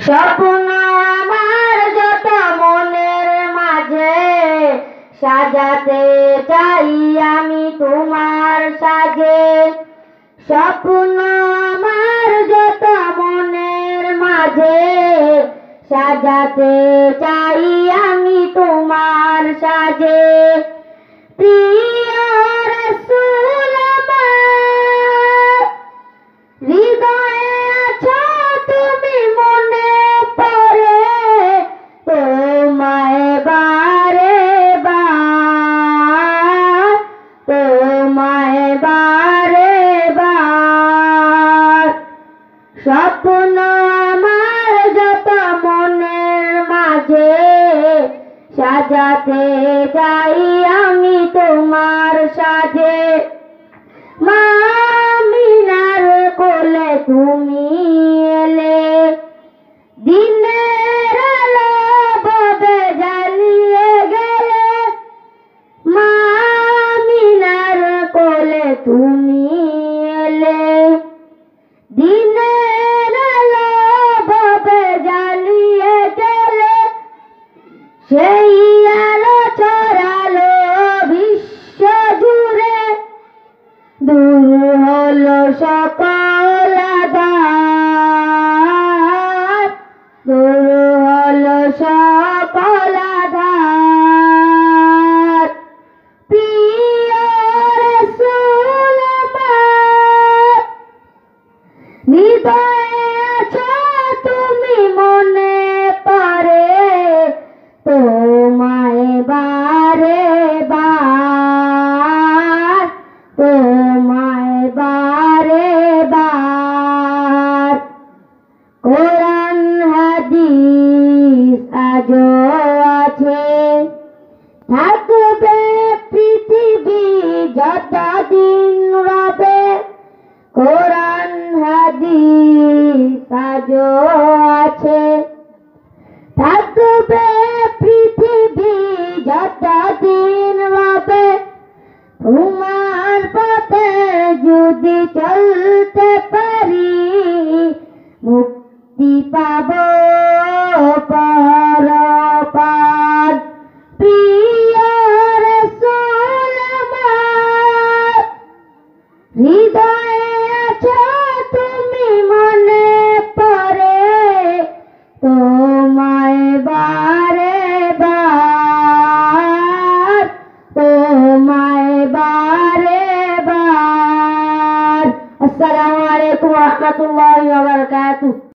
স্বপ্ন আমার যত মনের মাঝে সাজাতে চাই আমি তোমার সাজে। স্বপ্ন আমার যত মনের মাঝে সাজাতে চাই আমি তোমার সাজে। প্রিয় রাসূল আমার হৃদয়ে আছো তুমি, মনে পড়ে তোমায় বারে বার, তোমায় বারে বার। স্বপ্ন আমার যত মনের মাঝে সাজাতে চাই আমি তোমার সাজে। মা আমিনার কোলে তুমি এলে, দিনের আলো ভাবে জ্বালিয়ে গেলে। মা আমিনার কোলে তুমি এলে, দিনের আলো ভাবে জ্বালিয়ে গেলে। সেই আলো ছড়ালো বিশ্ব জুড়ে, দূর হলো সকল আঁধার, দূর হলো সকল আঁধার। প্রিয় রাসূল আমার হৃদয়ে আছো তুমি, মনে পড়ে তোমায় বারে বার, তোমায় বারে বার। কোরআন হাদিস আজও আছে, থাকবে পৃথিবী যতদিন রবে। কোরআন হাদিস আজও আছে, থাকবে পৃথিবী যতদিন রবে। তোমার পথে যদি চলতে পারি, মুক্তি পাব পরপার। প্রিয় রাসূল আমার হৃদয়ে আছো তুমি, মনে পড়ে তোমায় বারে বার, তোমায় বারে বার। আসসালামু আলাইকুম ওয়া রাহমাতুল্লাহি ওয়া বারাকাতুহু।